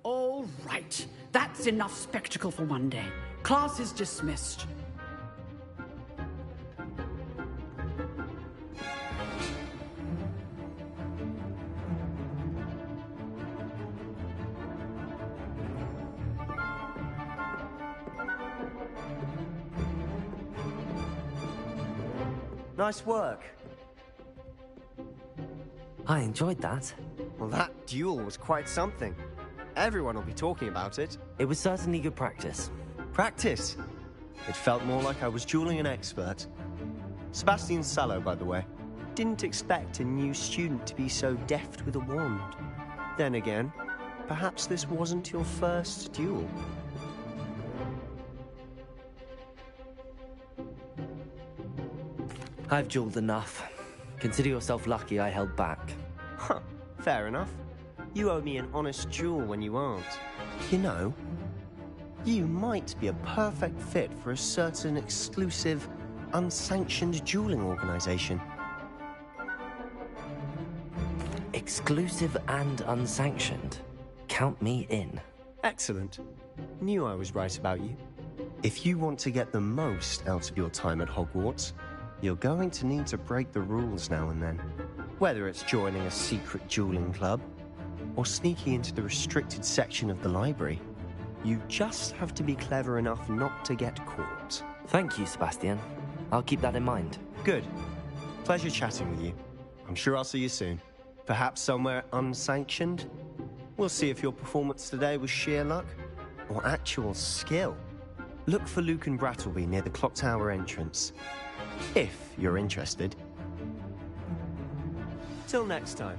All right. That's enough spectacle for one day. Class is dismissed. Nice work. I enjoyed that. Well, that duel was quite something. Everyone will be talking about it. It was certainly good practice. Practice? It felt more like I was dueling an expert. Sebastian Sallow, by the way. Didn't expect a new student to be so deft with a wand. Then again, perhaps this wasn't your first duel. I've dueled enough. Consider yourself lucky I held back. Huh, fair enough. You owe me an honest duel when you aren't. You know, you might be a perfect fit for a certain exclusive, unsanctioned dueling organization. Exclusive and unsanctioned. Count me in. Excellent. Knew I was right about you. If you want to get the most out of your time at Hogwarts, you're going to need to break the rules now and then. Whether it's joining a secret dueling club, or sneaking into the restricted section of the library, you just have to be clever enough not to get caught. Thank you, Sebastian. I'll keep that in mind. Good. Pleasure chatting with you. I'm sure I'll see you soon. Perhaps somewhere unsanctioned? We'll see if your performance today was sheer luck, or actual skill. Look for Luke and Brattleby near the clock tower entrance. If you're interested. Till next time.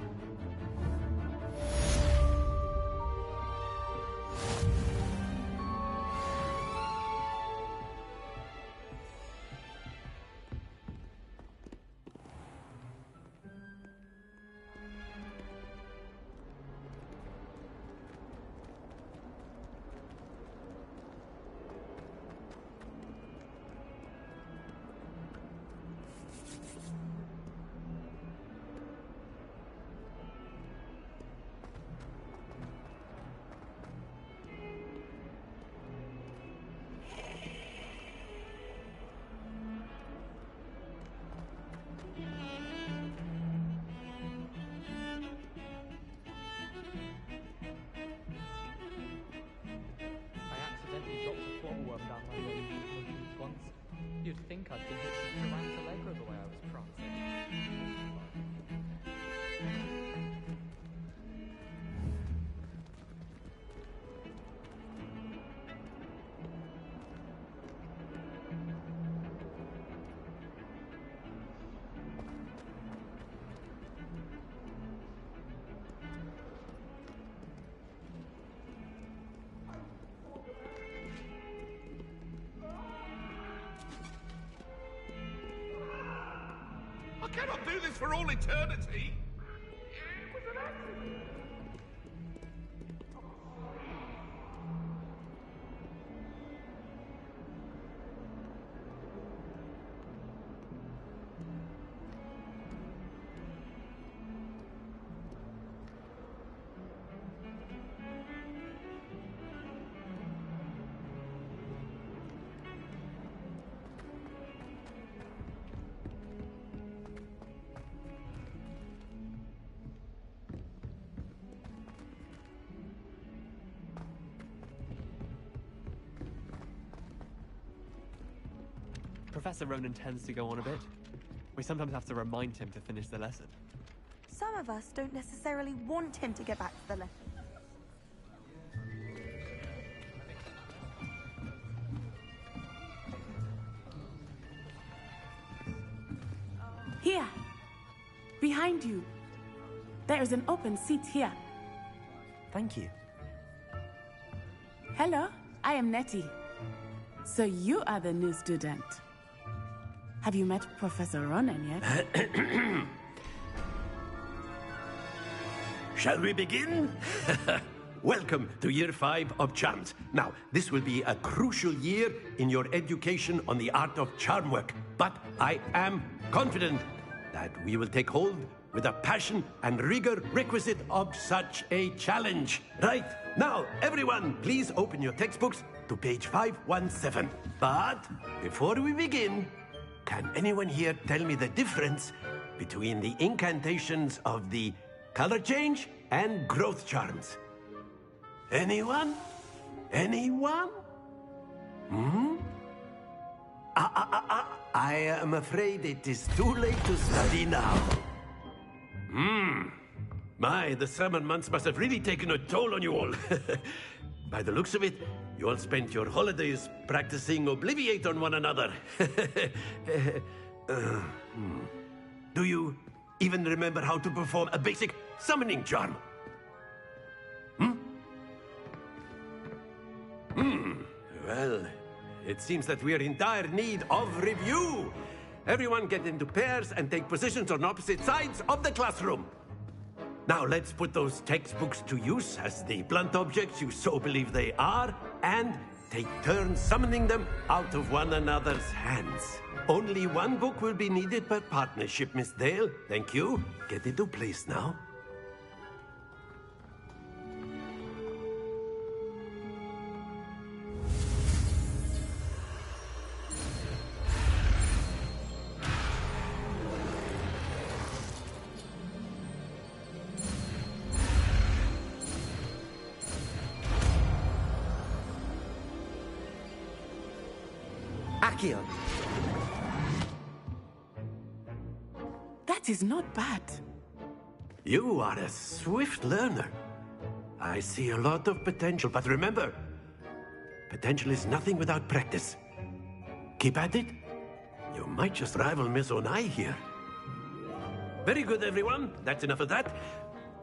You'd think I'd been hit with Tarantula the way I was prancing. I cannot do this for all eternity. Professor Ronan tends to go on a bit. We sometimes have to remind him to finish the lesson. Some of us don't necessarily want him to get back to the lesson. Here, behind you. There is an open seat here. Thank you. Hello, I am Nettie. So you are the new student. Have you met Professor Ronan yet? Shall we begin? Welcome to Year 5 of Charms. Now, this will be a crucial year in your education on the art of charm work, but I am confident that we will take hold with a passion and rigor requisite of such a challenge. Right, now, everyone, please open your textbooks to page 517. But before we begin, can anyone here tell me the difference between the incantations of the color change and growth charms? Anyone? Anyone? I am afraid it is too late to study now. My, the summer months must have really taken a toll on you all. By the looks of it, you all spent your holidays practicing Obliviate on one another. Do you even remember how to perform a basic summoning charm? Well, it seems that we are in dire need of review. Everyone get into pairs and take positions on opposite sides of the classroom. Now let's put those textbooks to use as the blunt objects you so believe they are, and take turns summoning them out of one another's hands. Only one book will be needed per partnership, Miss Dale. Thank you. Get into place now. Accio. That is not bad. You are a swift learner. I see a lot of potential, but remember, potential is nothing without practice. Keep at it. You might just rival Miss Onai here. Very good, everyone. That's enough of that.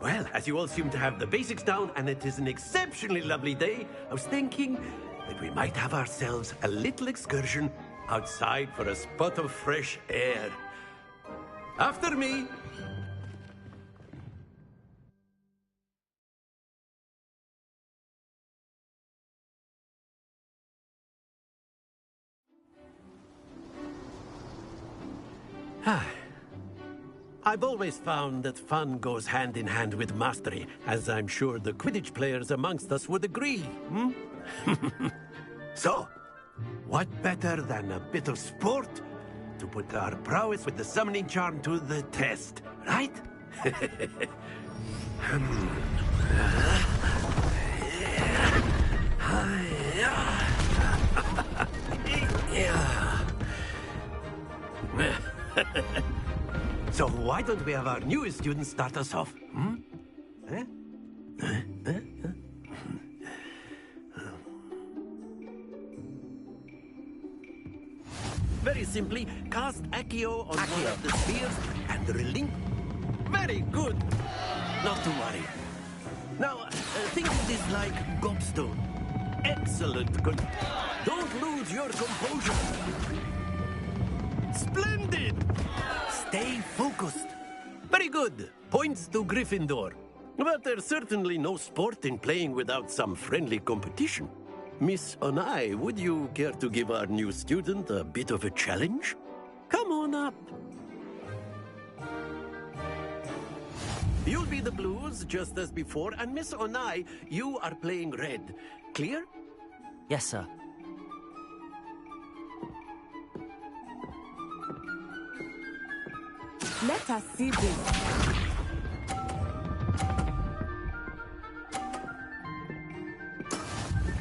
Well, as you all seem to have the basics down, and it is an exceptionally lovely day, I was thinking that we might have ourselves a little excursion outside for a spot of fresh air. After me. I've always found that fun goes hand in hand with mastery, as I'm sure the Quidditch players amongst us would agree. So, what better than a bit of sport to put our prowess with the summoning charm to the test, right? So why don't we have our newest student start us off? Very simply, cast Accio on one of the spheres and relink. Very good. Not to worry. Now, think of this like gobstone. Excellent. Don't lose your composure. Splendid. Stay focused. Very good. Points to Gryffindor. But there's certainly no sport in playing without some friendly competition. Miss Onai, would you care to give our new student a bit of a challenge? Come on up. You'll be the blues, just as before, and Miss Onai, you are playing red. Clear? Yes, sir. Let us see this.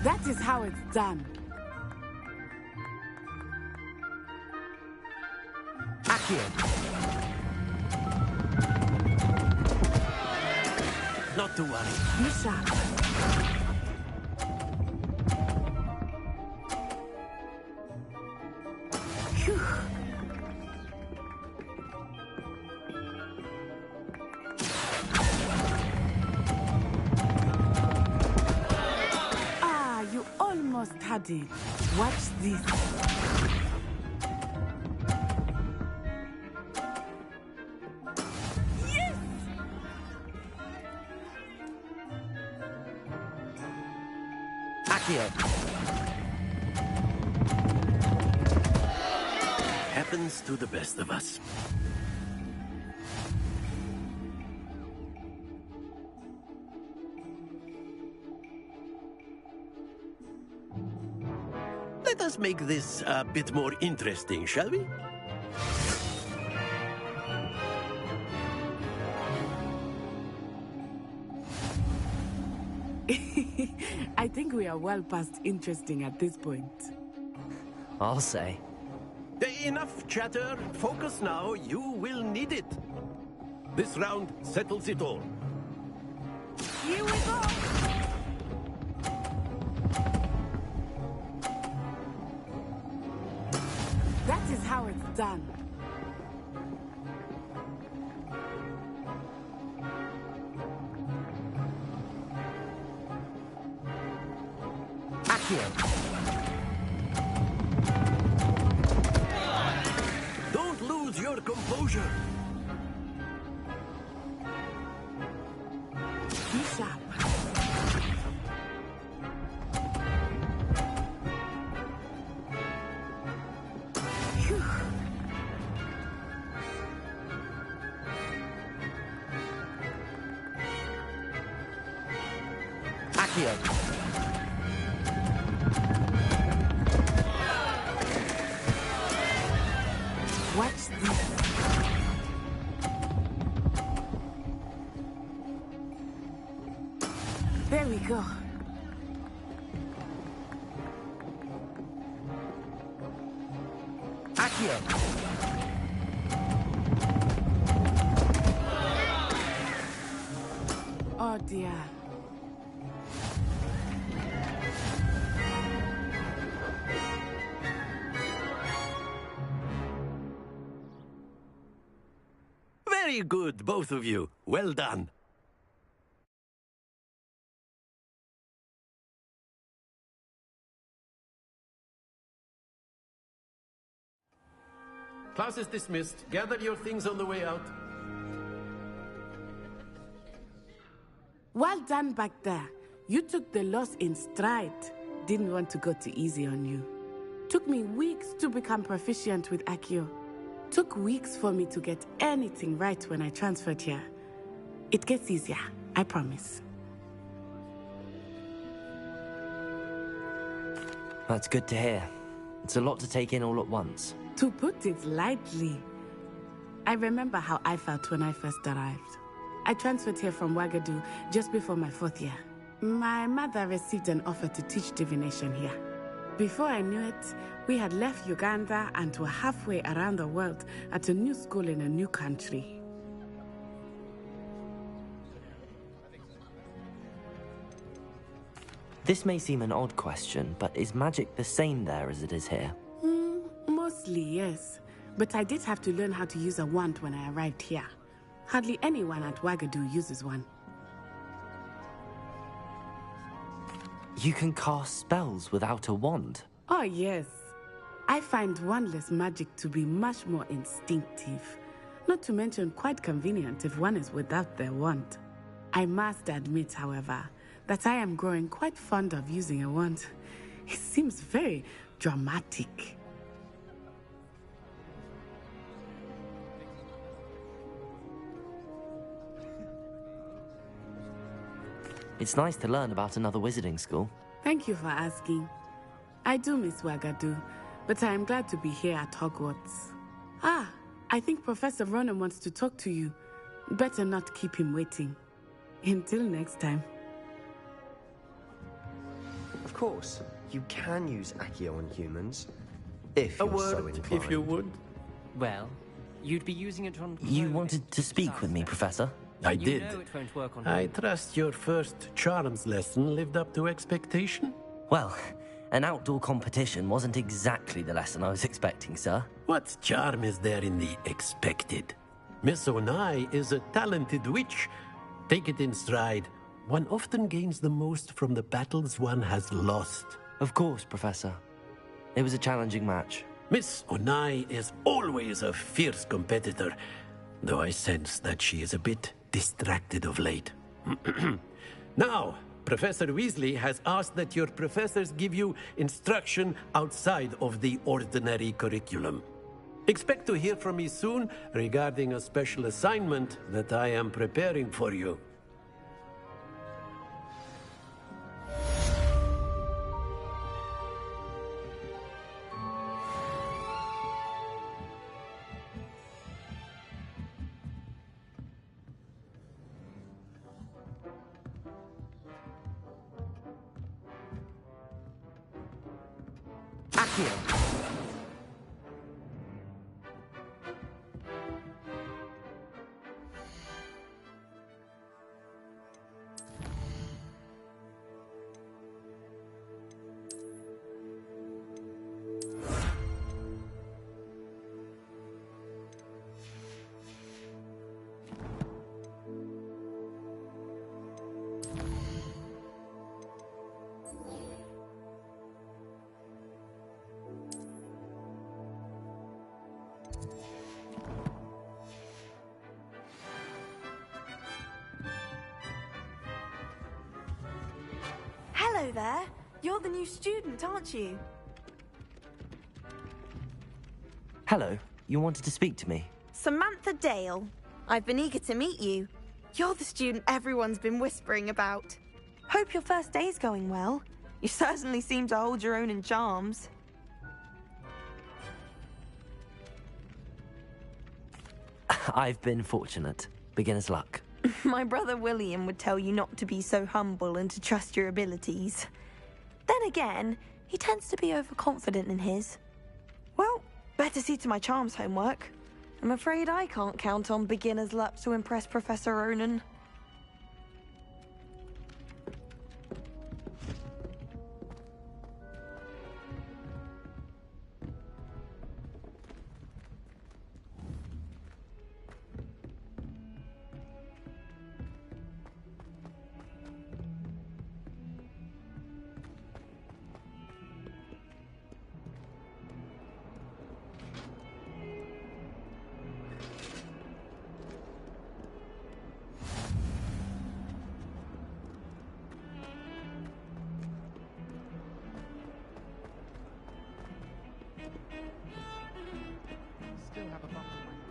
That is how it's done. Accio. Not to worry. Be sharp. Phew. You almost had it. Watch this. Yes! Accio. Happens to the best of us. us make this a bit more interesting, shall we? I think we are well past interesting at this point. I'll say. Enough chatter. Focus now. You will need it. This round settles it all. Here we go! That is how it's done. Don't lose your composure. Be sharp. Phew. Accio. Watch this. There we go. Accio. Oh dear. Very good, both of you. Well done. Class is dismissed. Gather your things on the way out. Well done back there. You took the loss in stride. Didn't want to go too easy on you. Took me weeks to become proficient with Accio. Took weeks for me to get anything right when I transferred here. It gets easier, I promise. That's good to hear. It's a lot to take in all at once. To put it lightly, I remember how I felt when I first arrived. I transferred here from Wagadu just before my 4th year. My mother received an offer to teach divination here. Before I knew it, we had left Uganda and were halfway around the world at a new school in a new country. This may seem an odd question, but is magic the same there as it is here? Mostly, yes. But I did have to learn how to use a wand when I arrived here. Hardly anyone at Wagadu uses one. You can cast spells without a wand? Oh, yes. I find wandless magic to be much more instinctive. Not to mention quite convenient if one is without their wand. I must admit, however, that I am growing quite fond of using a wand. It seems very dramatic. It's nice to learn about another wizarding school. Thank you for asking. I do miss Wagadu, but I am glad to be here at Hogwarts. Ah, I think Professor Ronan wants to talk to you. Better not keep him waiting. Until next time. Of course, you can use Accio on humans, if A you're so word, inclined. if you would. Well, you'd be using it on... You wanted to speak with me, Professor? I You did. know it won't work on I trust your first charms lesson lived up to expectation? Well, an outdoor competition wasn't exactly the lesson I was expecting, sir. What charm is there in the expected? Miss Onai is a talented witch. Take it in stride. One often gains the most from the battles one has lost. Of course, Professor. It was a challenging match. Miss Onai is always a fierce competitor, though I sense that she is a bit distracted of late. Now, Professor Weasley has asked that your professors give you instruction outside of the ordinary curriculum. Expect to hear from me soon regarding a special assignment that I am preparing for you. here. Hello there. You're the new student, aren't you? Hello, you wanted to speak to me? Samantha Dale. I've been eager to meet you. You're the student everyone's been whispering about. Hope your first day's going well. You certainly seem to hold your own in charms. I've been fortunate. Beginner's luck. My brother William would tell you not to be so humble and to trust your abilities. Then again, he tends to be overconfident in his. Well, better see to my charms homework. I'm afraid I can't count on beginner's luck to impress Professor Ronan. Still have a bump on my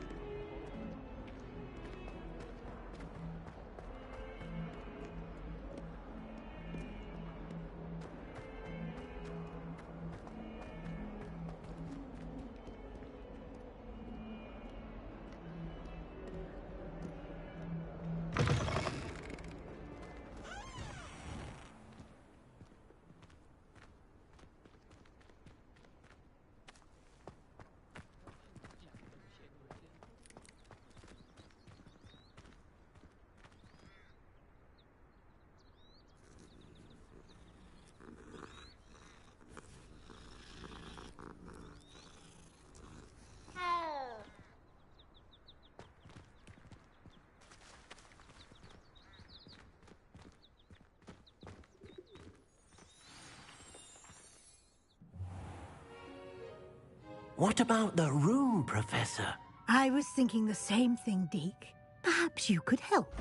What about the room, Professor? I was thinking the same thing, Deke. Perhaps you could help.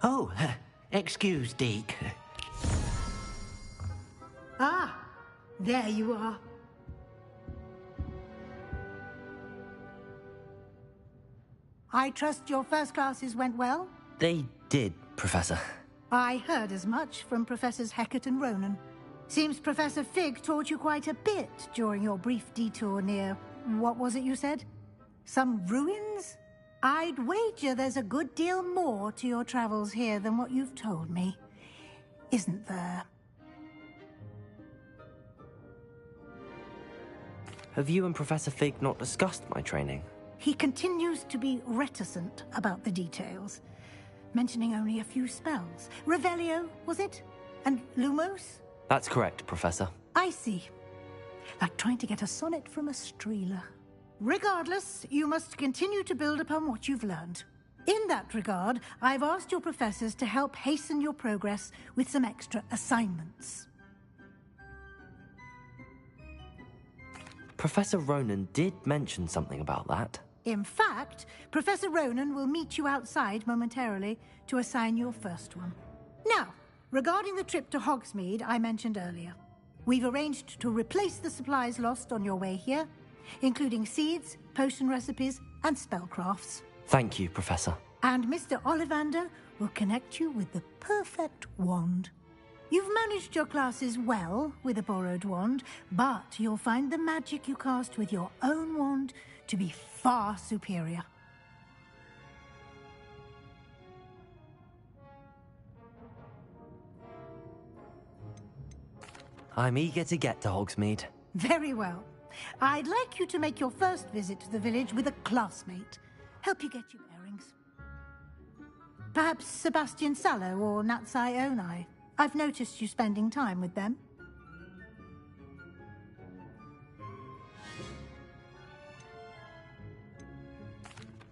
Oh, excuse, Deke. Ah, there you are. I trust your first classes went well? They did, Professor. I heard as much from Professors Hecat and Ronan. Seems Professor Fig taught you quite a bit during your brief detour near... what was it you said? Some ruins? I'd wager there's a good deal more to your travels here than what you've told me. Isn't there? Have you and Professor Fig not discussed my training? He continues to be reticent about the details, mentioning only a few spells. Revelio, was it? And Lumos? That's correct, Professor. I see. Like trying to get a sonnet from a streeler. Regardless, you must continue to build upon what you've learned. In that regard, I've asked your professors to help hasten your progress with some extra assignments. Professor Ronan did mention something about that. In fact, Professor Ronan will meet you outside momentarily to assign your first one. Now, regarding the trip to Hogsmeade I mentioned earlier, we've arranged to replace the supplies lost on your way here, including seeds, potion recipes, and spellcrafts. Thank you, Professor. And Mr. Ollivander will connect you with the perfect wand. You've managed your classes well with a borrowed wand, but you'll find the magic you cast with your own wand to be far superior. I'm eager to get to Hogsmeade. Very well. I'd like you to make your first visit to the village with a classmate. Help you get your bearings. Perhaps Sebastian Sallow or Natsai Onai. I've noticed you spending time with them.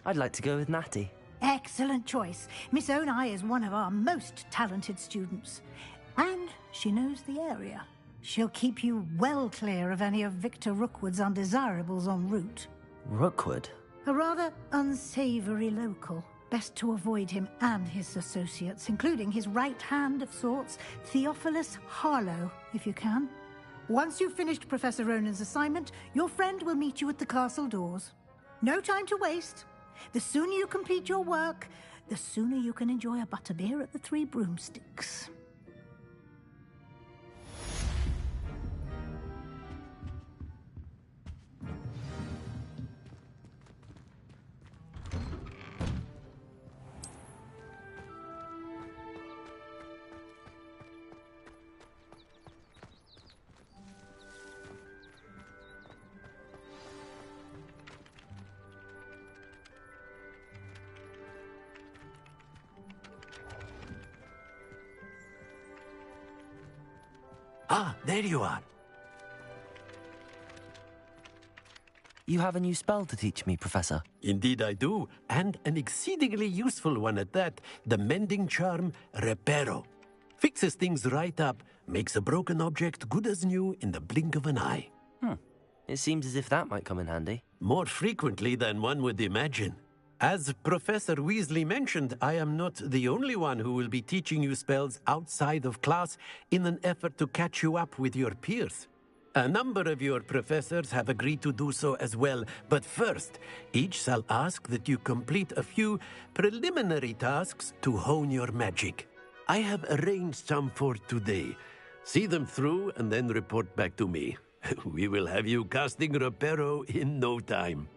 I'd like to go with Natty. Excellent choice. Miss Onai is one of our most talented students. And she knows the area. She'll keep you well clear of any of Victor Rookwood's undesirables en route. Rookwood? A rather unsavory local. Best to avoid him and his associates, including his right hand of sorts, Theophilus Harlow, if you can. Once you've finished Professor Ronan's assignment, your friend will meet you at the castle doors. No time to waste. The sooner you complete your work, the sooner you can enjoy a butterbeer at the Three Broomsticks. Ah, there you are. You have a new spell to teach me, Professor. Indeed I do, and an exceedingly useful one at that. The mending charm, Reparo. Fixes things right up, makes a broken object good as new in the blink of an eye. It seems as if that might come in handy. More frequently than one would imagine. As Professor Weasley mentioned, I am not the only one who will be teaching you spells outside of class in an effort to catch you up with your peers. A number of your professors have agreed to do so as well, but first, each shall ask that you complete a few preliminary tasks to hone your magic. I have arranged some for today. See them through and then report back to me. We will have you casting Reparo in no time.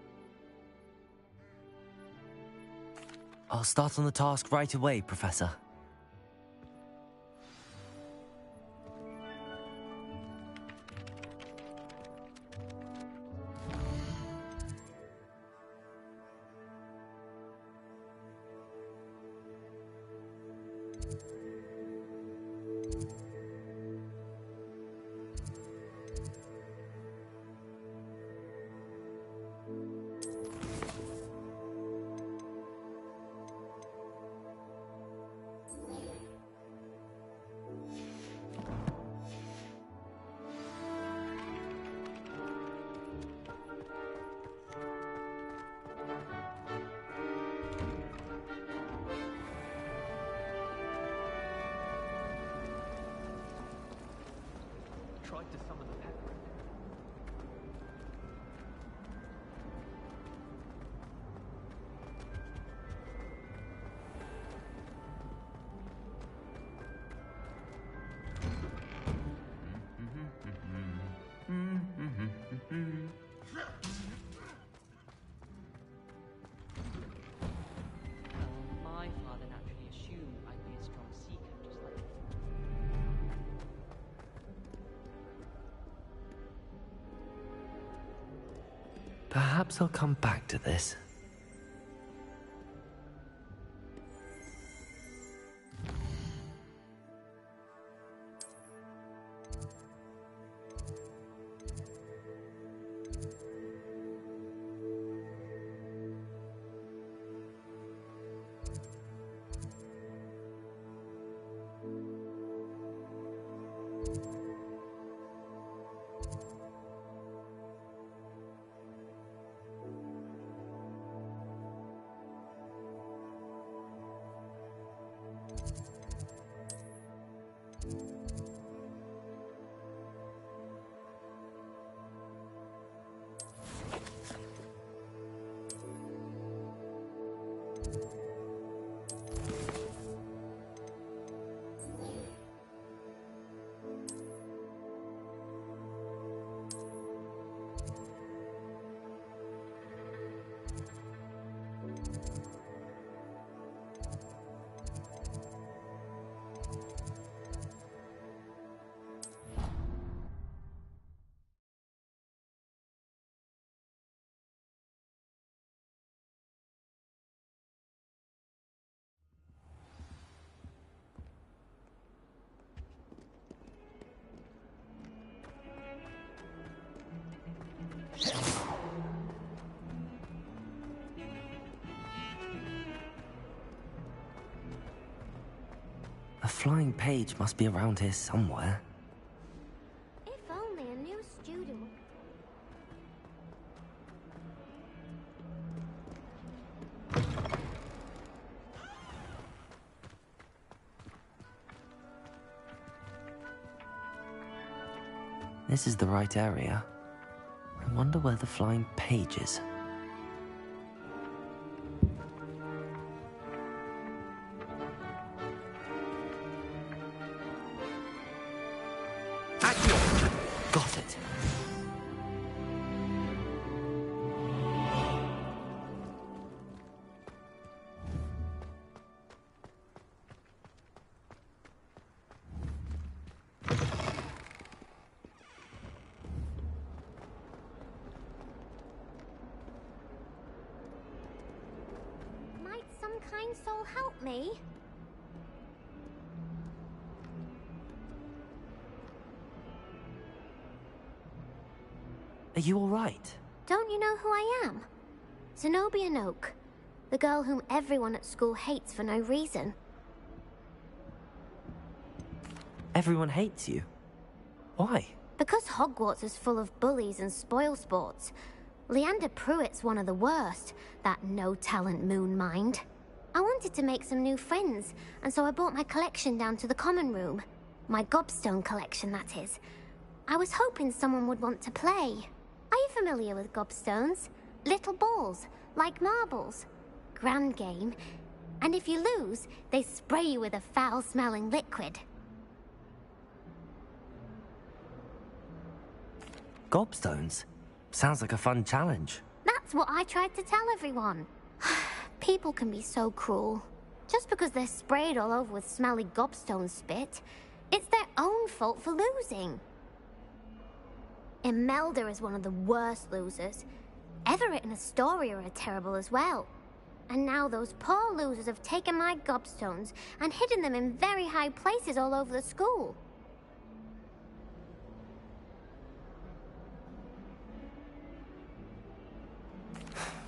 I'll start on the task right away, Professor. Tried to summon the pet. My father naturally assumed I'd be a strong seeker, just like Perhaps I'll come back to this. flying page must be around here somewhere. If only a new student. This is the right area. I wonder where the flying page is. Got it. Might some kind soul help me? Are you all right? Don't you know who I am? Zenobia Noak, the girl whom everyone at school hates for no reason. Everyone hates you. Why? Because Hogwarts is full of bullies and spoilsports. Leander Pruitt's one of the worst, that no-talent moon mind. I wanted to make some new friends, and so I brought my collection down to the common room. My gobstone collection, that is. I was hoping someone would want to play. Are you familiar with gobstones? Little balls, like marbles. Grand game. And if you lose, they spray you with a foul-smelling liquid. Gobstones? Sounds like a fun challenge. That's what I tried to tell everyone. People can be so cruel. Just because they're sprayed all over with smelly gobstone spit, it's their own fault for losing. Imelda is one of the worst losers. Everett and Astoria are terrible as well. And now those poor losers have taken my gobstones and hidden them in very high places all over the school.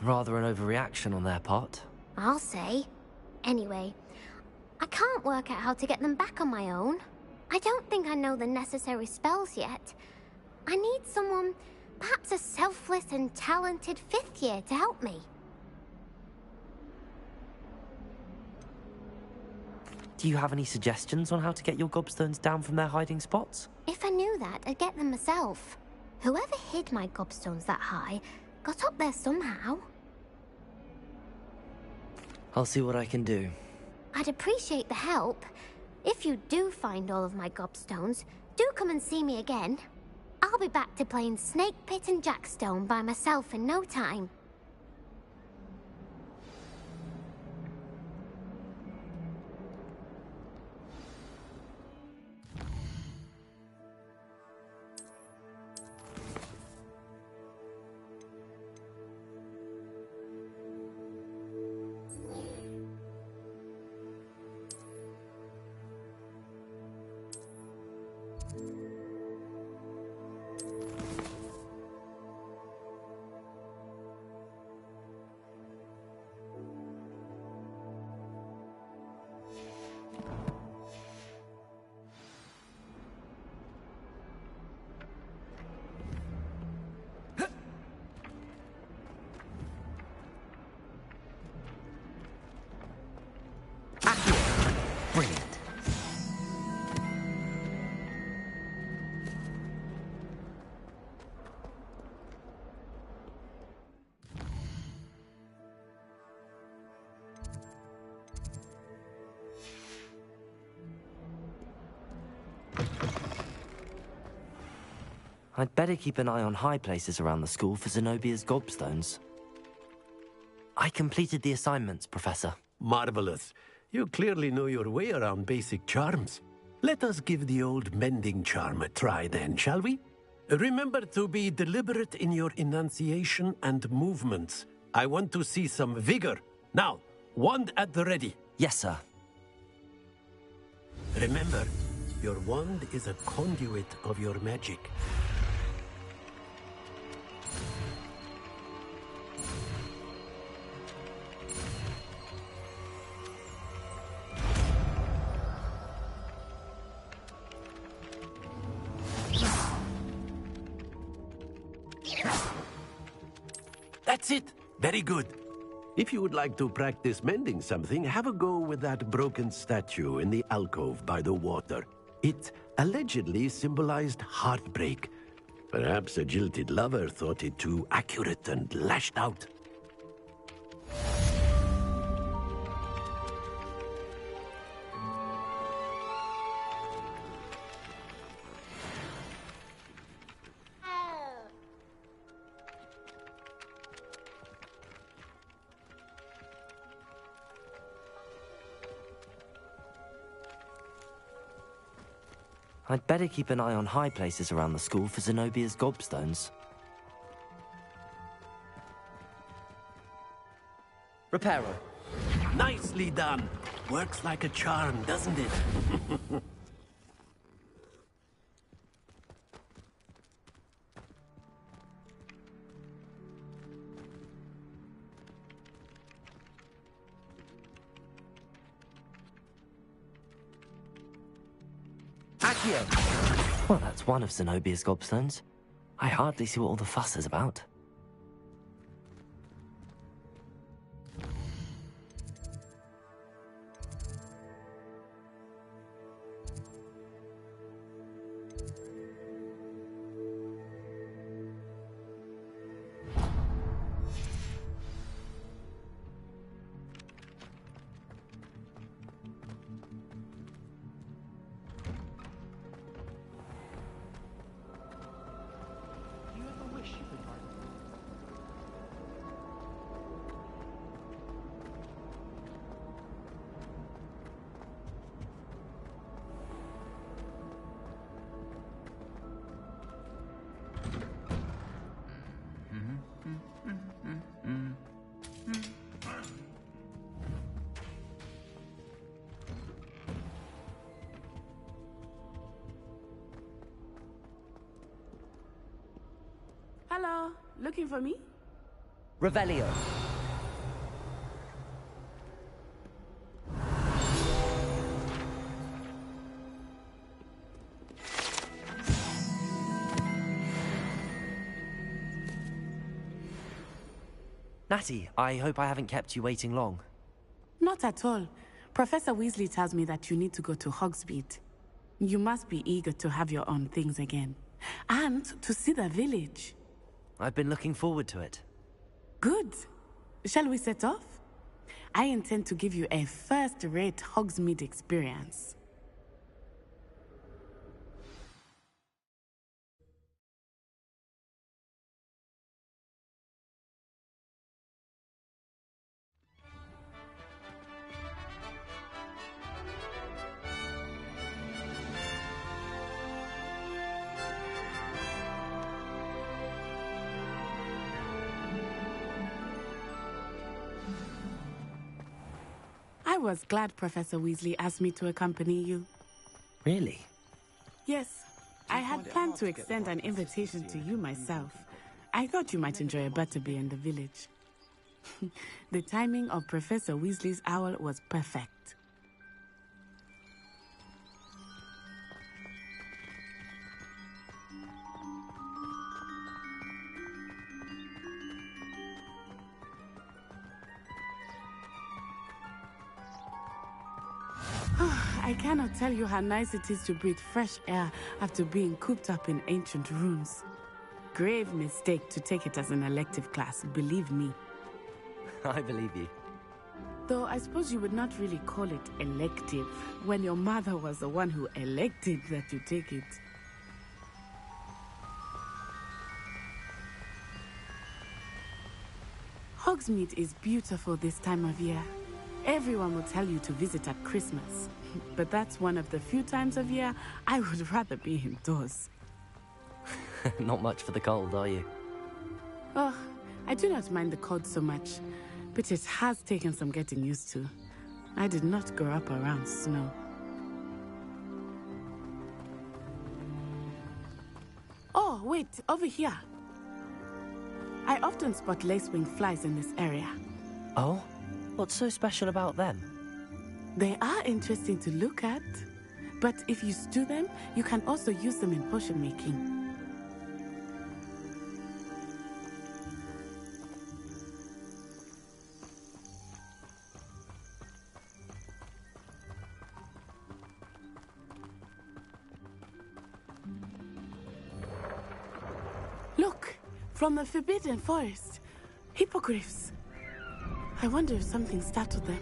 Rather an overreaction on their part. I'll say. Anyway, I can't work out how to get them back on my own. I don't think I know the necessary spells yet. I need someone, perhaps a selfless and talented 5th year to help me. Do you have any suggestions on how to get your gobstones down from their hiding spots? If I knew that, I'd get them myself. Whoever hid my gobstones that high got up there somehow. I'll see what I can do. I'd appreciate the help. If you do find all of my gobstones, do come and see me again. I'll be back to playing Snake Pit and Jackstone by myself in no time. Brilliant. I'd better keep an eye on high places around the school for Zenobia's gobstones. I completed the assignments, Professor. Marvelous. You clearly know your way around basic charms. Let us give the old mending charm a try then, shall we? Remember to be deliberate in your enunciation and movements. I want to see some vigor. Now, wand at the ready. Yes, sir. Remember, your wand is a conduit of your magic. it. Very good. If you would like to practice mending something, have a go with that broken statue in the alcove by the water. It allegedly symbolized heartbreak. Perhaps a jilted lover thought it too accurate and lashed out. I'd better keep an eye on high places around the school for Zenobia's gobstones. Reparo. Nicely done. Works like a charm, doesn't it? Well, that's one of Zenobia's gobstones. I hardly see what all the fuss is about. Hello, looking for me? Revelio. Natty, I hope I haven't kept you waiting long. Not at all. Professor Weasley tells me that you need to go to Hogsmeade. You must be eager to have your own things again. And to see the village. I've been looking forward to it. Good. Shall we set off? I intend to give you a first-rate Hogsmeade experience. I was glad Professor Weasley asked me to accompany you. Really? Yes, I had planned to extend an invitation to you myself. I thought you might enjoy a butterbeer in the village. The timing of Professor Weasley's owl was perfect. I cannot tell you how nice it is to breathe fresh air after being cooped up in ancient rooms. Grave mistake to take it as an elective class, believe me. I believe you. Though I suppose you would not really call it elective when your mother was the one who elected that you take it. Hogsmeade is beautiful this time of year. Everyone will tell you to visit at Christmas, but that's one of the few times of year I would rather be indoors. Not much for the cold, are you? Oh, I do not mind the cold so much, but it has taken some getting used to. I did not grow up around snow. Oh, wait, over here. I often spot lacewing flies in this area. Oh? What's so special about them? They are interesting to look at, but if you stew them, you can also use them in potion making. From the Forbidden Forest. Hippogriffs. I wonder if something startled them.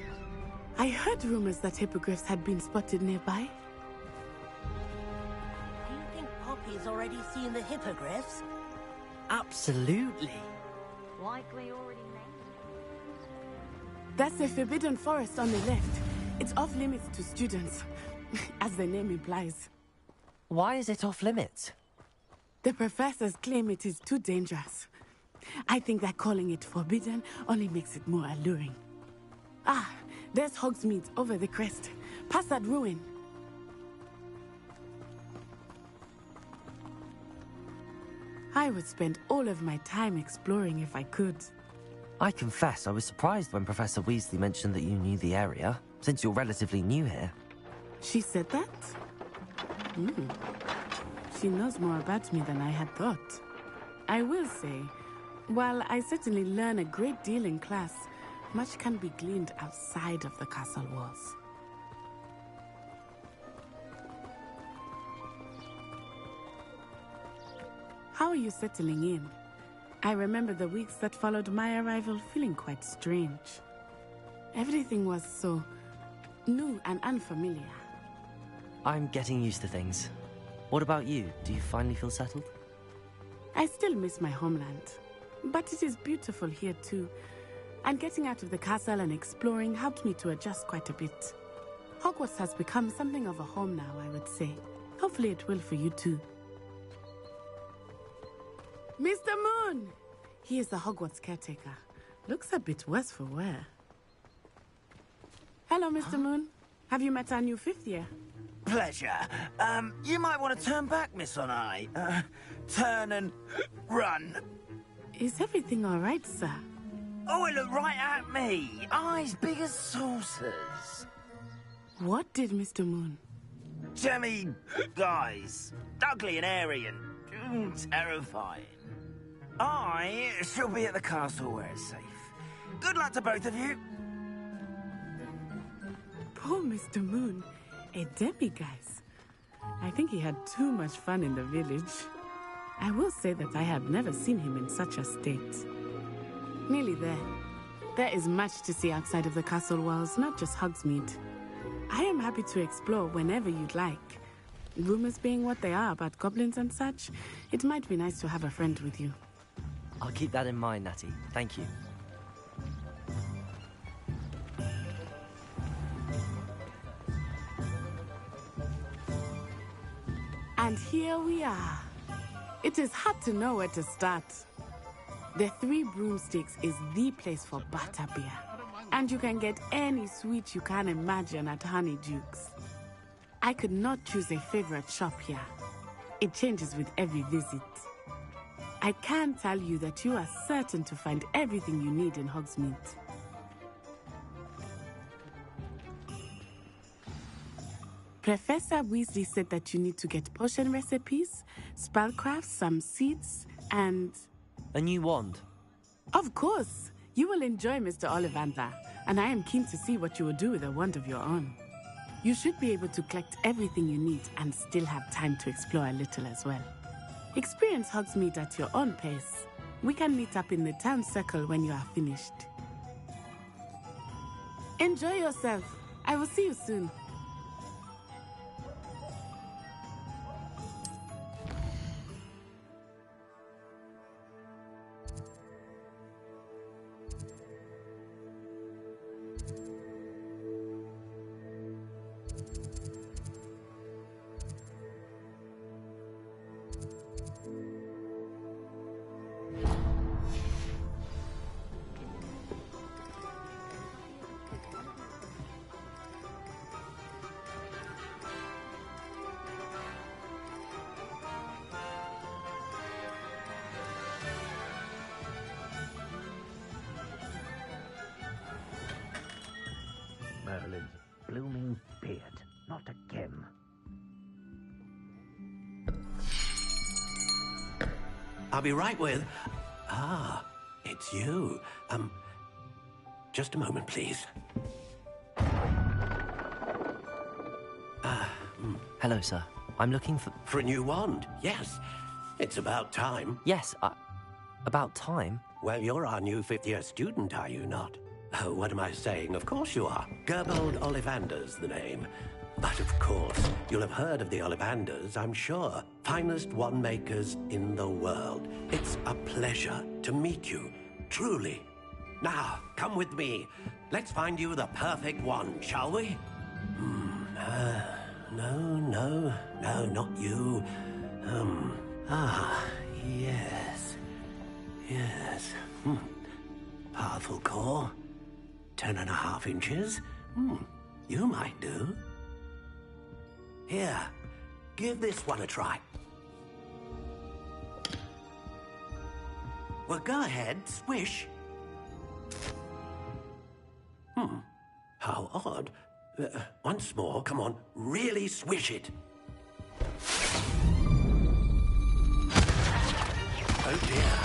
I heard rumors that hippogriffs had been spotted nearby. Do you think Poppy's already seen the hippogriffs? Absolutely. Likely already made. That's the Forbidden Forest on the left. It's off limits to students, as the name implies. Why is it off limits? The professors claim it is too dangerous. I think that calling it forbidden only makes it more alluring. Ah, there's Hogsmeade over the crest, past that ruin. I would spend all of my time exploring if I could. I confess I was surprised when Professor Weasley mentioned that you knew the area, since you're relatively new here. She said that? She knows more about me than I had thought. I will say, while I certainly learn a great deal in class, much can be gleaned outside of the castle walls. How are you settling in? I remember the weeks that followed my arrival feeling quite strange. Everything was so new and unfamiliar. I'm getting used to things. What about you? Do you finally feel settled? I still miss my homeland, but it is beautiful here too. And getting out of the castle and exploring helped me to adjust quite a bit. Hogwarts has become something of a home now, I would say. Hopefully it will for you too. Mr. Moon! He is the Hogwarts caretaker. Looks a bit worse for wear. Hello, Mr. Moon. Have you met our new fifth year? Pleasure. You might want to turn back, Miss Onai. Turn and run. Is everything all right, sir? Oh, it looked right at me. Eyes big as saucers. What did Mr. Moon? Jemmy guys. Ugly and airy and terrifying. I shall be at the castle where it's safe. Good luck to both of you. Poor Mr. Moon. A demiguise. I think he had too much fun in the village. I will say that I have never seen him in such a state. Nearly there. There is much to see outside of the castle walls, not just Hogsmeade. I am happy to explore whenever you'd like. Rumors being what they are about goblins and such, it might be nice to have a friend with you. I'll keep that in mind, Natty. Thank you. And here we are. It is hard to know where to start. The Three Broomsticks is the place for butterbeer. And you can get any sweet you can imagine at Honeydukes. I could not choose a favorite shop here. It changes with every visit. I can tell you that you are certain to find everything you need in Hogsmeade. Professor Weasley said that you need to get potion recipes, spellcrafts, some seeds, and... A new wand? Of course! You will enjoy Mr. Ollivander, and I am keen to see what you will do with a wand of your own. You should be able to collect everything you need and still have time to explore a little as well. Experience Hogsmeade at your own pace. We can meet up in the town circle when you are finished. Enjoy yourself. I will see you soon. Merlin's blooming beard. Not again. I'll be right with... Ah, it's you. Just a moment, please. Hello, sir. I'm looking for... For a new wand, yes. It's about time. Yes, About time. Well, you're our new fifth-year student, are you not? Oh, what am I saying? Of course you are. Gerbold Ollivander's the name. But of course, you'll have heard of the Ollivanders, I'm sure. Finest wand makers in the world. It's a pleasure to meet you, truly. Now, come with me. Let's find you the perfect wand, shall we? No, not you. Yes. Powerful core. 10.5 inches. You might do. Here, give this one a try. Well, go ahead, swish. How odd. Once more, come on, really swish it. Oh dear.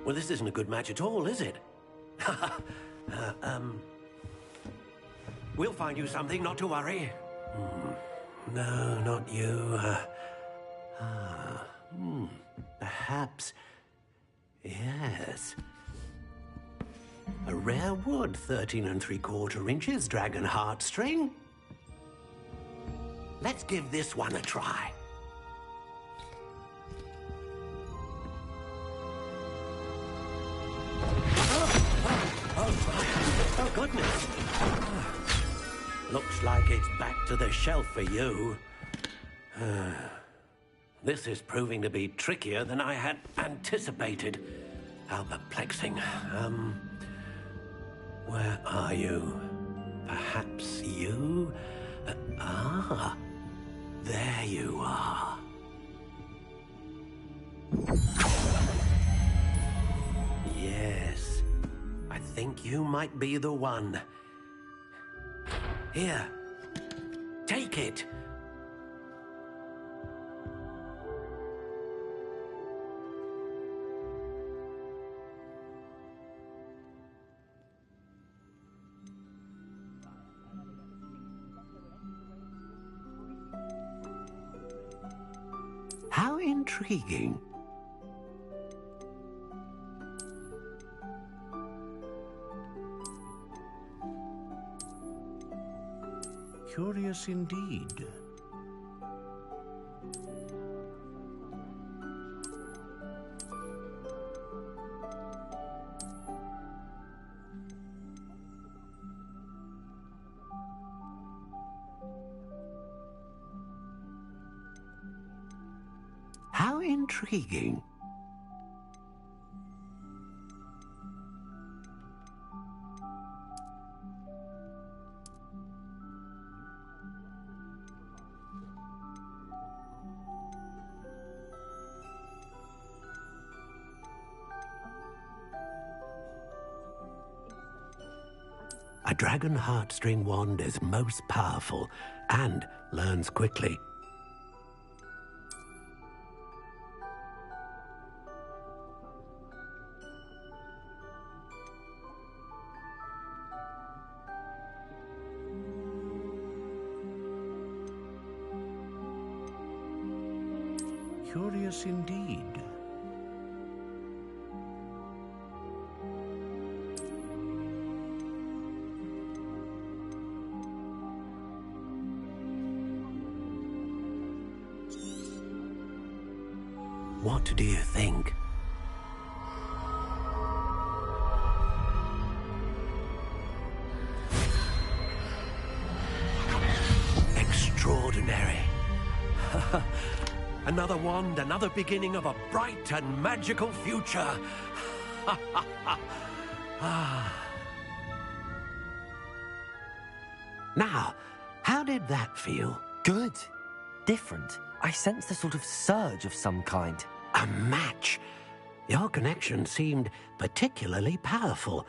Well, this isn't a good match at all, is it? We'll find you something, not to worry. No, not you. Perhaps... Yes. A rare wood, 13 3/4 inches, dragon heartstring. Let's give this one a try. Oh, goodness. Looks like it's back to the shelf for you. This is proving to be trickier than I had anticipated. How perplexing. Where are you? Perhaps you? There you are. Yes, I think you might be the one. Here, take it. How intriguing. Curious indeed. How intriguing. A dragon heartstring wand is most powerful and learns quickly. Curious indeed. What do you think? Extraordinary. Another wand, another beginning of a bright and magical future. Now, how did that feel? Good. Different. I sensed a sort of surge of some kind. A match. Your connection seemed particularly powerful.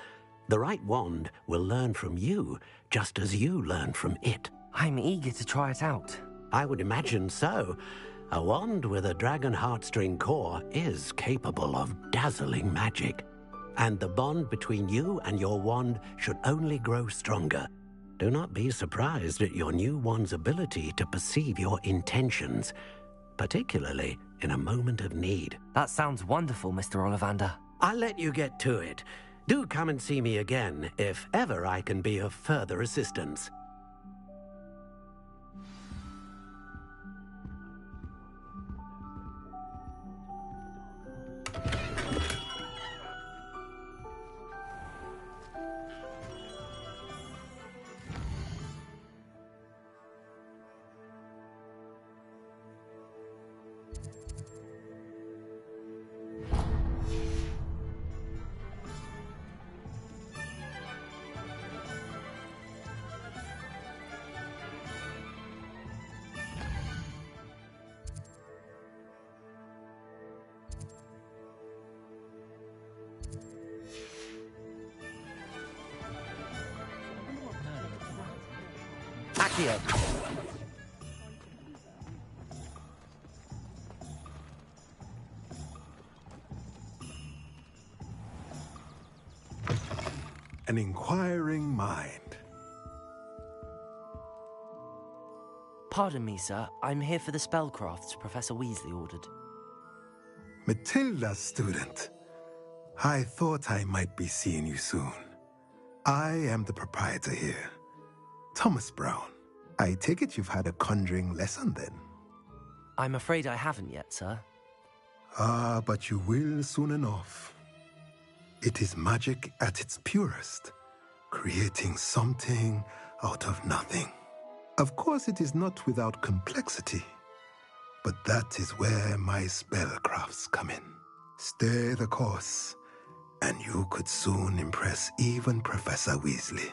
The right wand will learn from you, just as you learn from it. I'm eager to try it out. I would imagine so. A wand with a dragon heartstring core is capable of dazzling magic. And the bond between you and your wand should only grow stronger. Do not be surprised at your new wand's ability to perceive your intentions, particularly in a moment of need. That sounds wonderful, Mr. Ollivander. I'll let you get to it. Do come and see me again if ever I can be of further assistance. Accio. An inquiring mind. Pardon me, sir. I'm here for the spellcrafts Professor Weasley ordered. Matilda's student. I thought I might be seeing you soon. I am the proprietor here, Thomas Brown. I take it you've had a conjuring lesson then? I'm afraid I haven't yet, sir. Ah, but you will soon enough. It is magic at its purest, creating something out of nothing. Of course, it is not without complexity, but that is where my spellcrafts come in. Stay the course, and you could soon impress even Professor Weasley.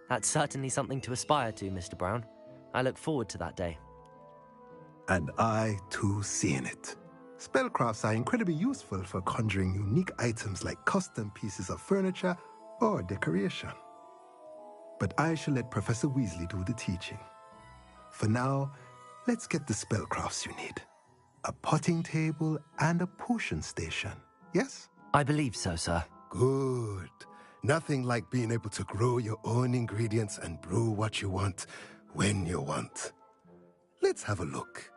That's certainly something to aspire to, Mr. Brown. I look forward to that day. And I, too, seeing it. Spellcrafts are incredibly useful for conjuring unique items like custom pieces of furniture or decoration. But I shall let Professor Weasley do the teaching. For now, let's get the spellcrafts you need. A potting table and a potion station, yes? I believe so, sir. Good. Nothing like being able to grow your own ingredients and brew what you want when you want. Let's have a look.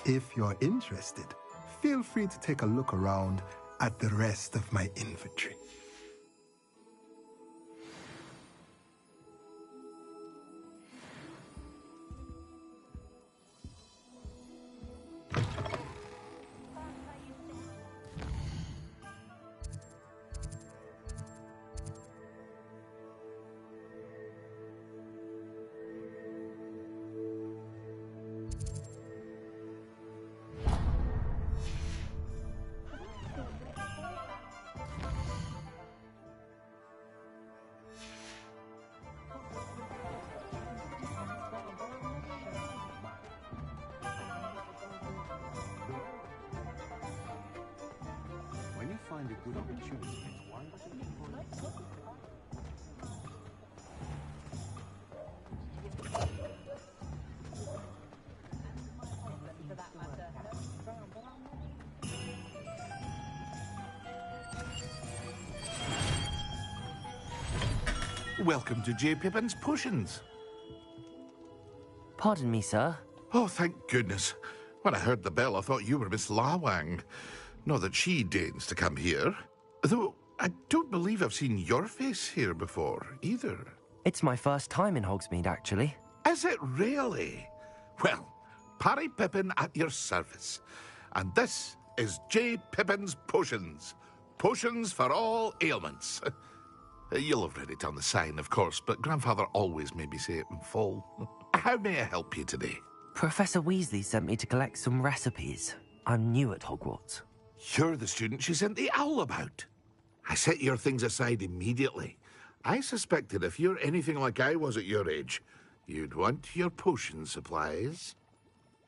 If you're interested, feel free to take a look around at the rest of my inventory. When you find a good opportunity, why not? Welcome to J. Pippin's Potions. Pardon me, sir. Oh, thank goodness. When I heard the bell, I thought you were Miss Lawang. Not that she deigns to come here. Though, I don't believe I've seen your face here before, either. It's my first time in Hogsmeade, actually. Is it really? Well, Parry Pippin at your service. And this is J. Pippin's Potions. Potions for all ailments. You'll have read it on the sign, of course, but Grandfather always made me say it in full. How may I help you today? Professor Weasley sent me to collect some recipes. I'm new at Hogwarts. You're the student she sent the owl about. I set your things aside immediately. I suspected if you're anything like I was at your age, you'd want your potion supplies.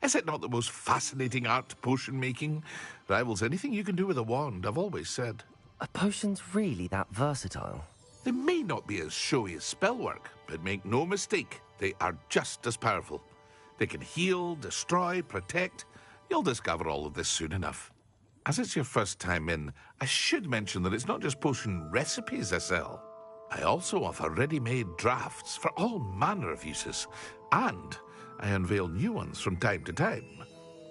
Is it not the most fascinating art, potion making? Rivals anything you can do with a wand, I've always said. Are potions really that versatile? They may not be as showy as spellwork, but make no mistake, they are just as powerful. They can heal, destroy, protect. You'll discover all of this soon enough. As it's your first time in, I should mention that it's not just potion recipes I sell. I also offer ready-made drafts for all manner of uses, and I unveil new ones from time to time.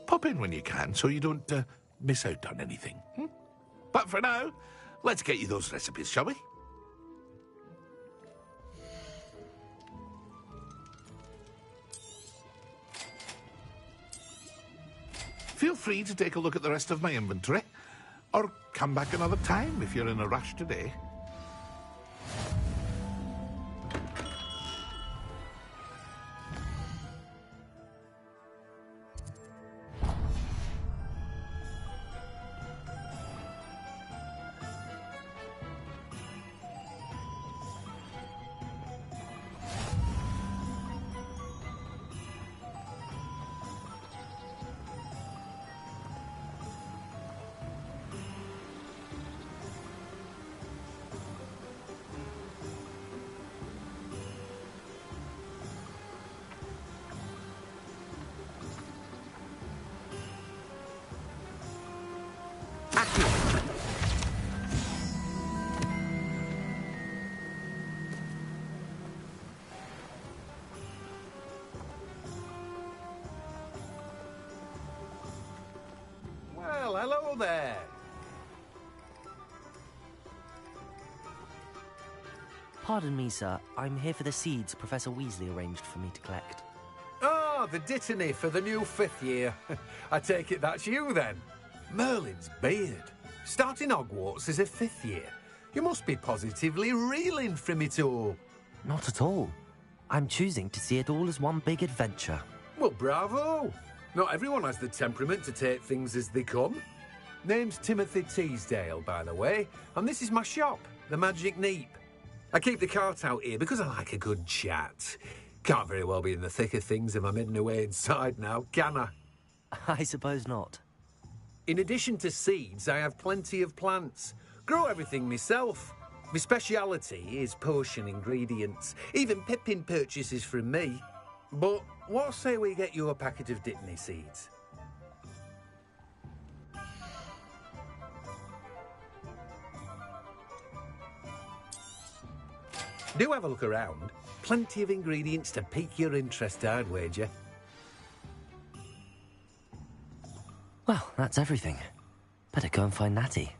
Pop in when you can so you don't miss out on anything. But for now, let's get you those recipes, shall we? Feel free to take a look at the rest of my inventory, or come back another time if you're in a rush today. Well, hello there. Pardon me, sir. I'm here for the seeds Professor Weasley arranged for me to collect. Oh, the dittany for the new 5th year. I take it that's you, then. Merlin's beard. Starting Hogwarts as a 5th year. You must be positively reeling from it all. Not at all. I'm choosing to see it all as one big adventure. Well, bravo. Not everyone has the temperament to take things as they come. Name's Timothy Teasdale, by the way, and this is my shop, the Magic Neep. I keep the cart out here because I like a good chat. Can't very well be in the thick of things if I'm hidden away inside now, can I? I suppose not. In addition to seeds, I have plenty of plants. Grow everything myself. My speciality is potion ingredients. Even Pippin purchases from me. But what say we get you a packet of dittany seeds? Do have a look around. Plenty of ingredients to pique your interest, I'd wager. Well, that's everything. Better go and find Natty.